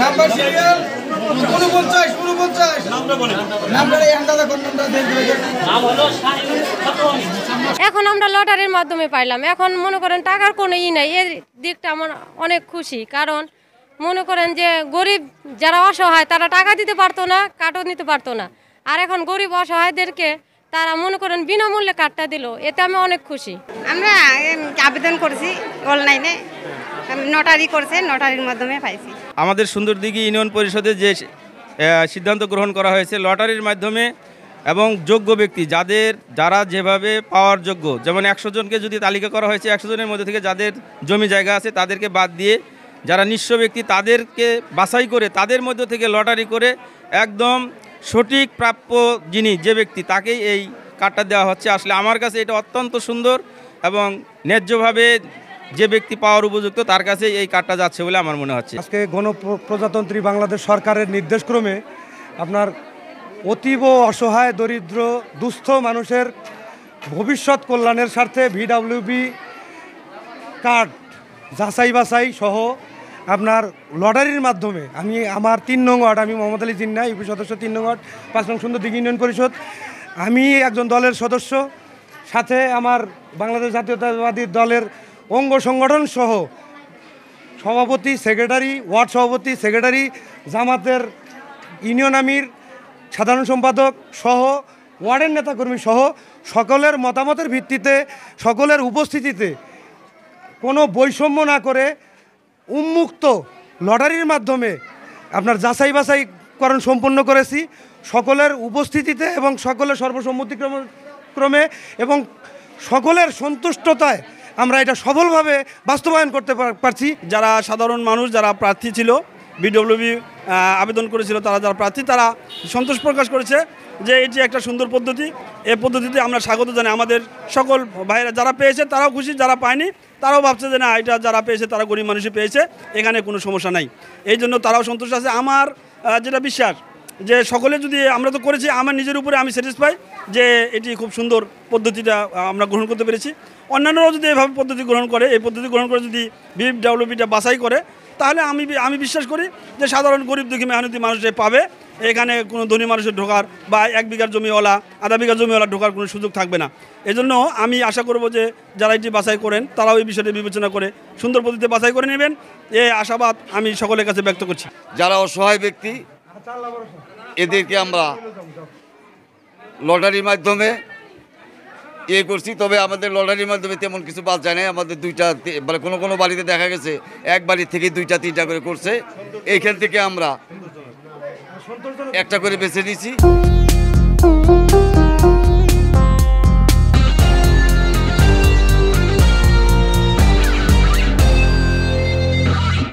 Number serial 49 এখন আমরা লটারির মাধ্যমে পাইলাম। এখন মনে করেন টাকার কোনো নাই, এই দিকটা আমার অনেক খুশি। কারণ মনে করেন যে গরিব যারা অসহায় তারা টাকা দিতে পারতো না, কার্ডও নিতে পারতো না। আর এখন গরিব অসহায়দেরকে তারা মনে করেন বিনামূল্যে কার্ডটা দিল, এতে আমি অনেক খুশি। আমরা আবেদন করেছি অনলাইনে, নটারি করছে, নটারির মাধ্যমে পাইছি। আমাদের সুন্দরদিঘি ইউনিয়ন পরিষদে যে সিদ্ধান্ত গ্রহণ করা হয়েছে লটারির মাধ্যমে এবং যোগ্য ব্যক্তি যারা যেভাবে পাওয়ার যোগ্য, যেমন 100 জনকে যদি তালিকা করা হয়েছে, 100 জনের মধ্যে থেকে যাদের জমি জায়গা আছে তাদেরকে বাদ দিয়ে যারা নিঃস্ব ব্যক্তি তাদেরকে বাছাই করে তাদের মধ্য থেকে লটারি করে একদম সঠিক প্রাপ্য যিনি যে ব্যক্তি তাকেই এই কার্ডটা দেওয়া হচ্ছে। আসলে আমার কাছে এটা অত্যন্ত সুন্দর এবং ন্যায্যভাবে যে ব্যক্তি পাওয়ার উপযুক্ত তার কাছে এই কার্ডটা যাচ্ছে বলে আমার মনে হচ্ছে। আজকে গণপ্রজাতন্ত্রী বাংলাদেশ সরকারের নির্দেশক্রমে আপনার অতীব অসহায় দরিদ্র দুস্থ মানুষের ভবিষ্যৎ কল্যাণের স্বার্থে VWB কার্ড যাচাই বাছাই সহ আপনার লটারির মাধ্যমে আমি আমার 3 নং ওয়ার্ড, আমি মোহাম্মদ আলী জিন্না, ইউপি সদস্য 3 নং ওয়ার্ড, 5 নং সুন্দরদিঘি ইউনিয়ন পরিষদ, আমি একজন দলের সদস্য, সাথে আমার বাংলাদেশ জাতীয়তাবাদী দলের অঙ্গ সংগঠন সহ সভাপতি, সেক্রেটারি, ওয়ার্ড সভাপতি, সেক্রেটারি, জামাতের ইউনিয়ন আমির, সাধারণ সম্পাদক সহ ওয়ার্ডের নেতাকর্মী সহ সকলের মতামতের ভিত্তিতে, সকলের উপস্থিতিতে কোনো বৈষম্য না করে উন্মুক্ত লটারির মাধ্যমে আপনার যাচাই বাছাইকরণ সম্পন্ন করেছি সকলের উপস্থিতিতে এবং সকলের সর্বসম্মতিক্রমে এবং সকলের সন্তুষ্টতায় আমরা এটা সফলভাবে বাস্তবায়ন করতে পারছি। যারা সাধারণ মানুষ যারা প্রার্থী ছিল, VWB আবেদন করেছিল, যারা প্রার্থী তারা সন্তোষ প্রকাশ করেছে যে এটি একটা সুন্দর পদ্ধতি। এই পদ্ধতিতে আমরা স্বাগত জানাই। আমাদের সকল ভাইয়েরা যারা পেয়েছে তারাও খুশি, যারা পায়নি তারাও ভাবছে যে না, এটা যারা পেয়েছে তারা গরিব মানুষই পেয়েছে, এখানে কোনো সমস্যা নাই। এই জন্য তারাও সন্তুষ্ট আছে। আমার যেটা বিশ্বাস যে সকলে যদি আমরা তো করেছি, আমার নিজের উপরে আমি স্যাটিসফাই যে এটি খুব সুন্দর পদ্ধতিটা আমরা গ্রহণ করতে পেরেছি। অন্যান্যরাও যদি এভাবে পদ্ধতি গ্রহণ করে, এই পদ্ধতি গ্রহণ করে যদি VWBটা বাছাই করে, তাহলে আমি বিশ্বাস করি যে সাধারণ গরিব দুঃখী মেহনতি মানুষে পাবে। এখানে কোনো ধনী মানুষের ঢোকার বা 1 বিঘার জমিওয়ালা, আধা বিঘার জমিওয়ালা ঢোকার কোনো সুযোগ থাকবে না। এজন্য আমি আশা করব যে যারা এটি বাছাই করেন তারাও এই বিষয়টি বিবেচনা করে সুন্দর পদ্ধতিতে বাছাই করে নেবেন, এই আশাবাদ আমি সকলের কাছে ব্যক্ত করছি। যারা অসহায় ব্যক্তি এদেরকে আমরা লটারির মাধ্যমে করছি, তবে আমাদের লটারির মাধ্যমে তেমন কিছু বাদ যায় নাই। আমাদের 2টা মানে কোনো বাড়িতে দেখা গেছে 1 বাড়ি থেকে 2টা 3টা করে করছে। এইখান থেকে আমরা একটা করে বেছে নিয়েছি।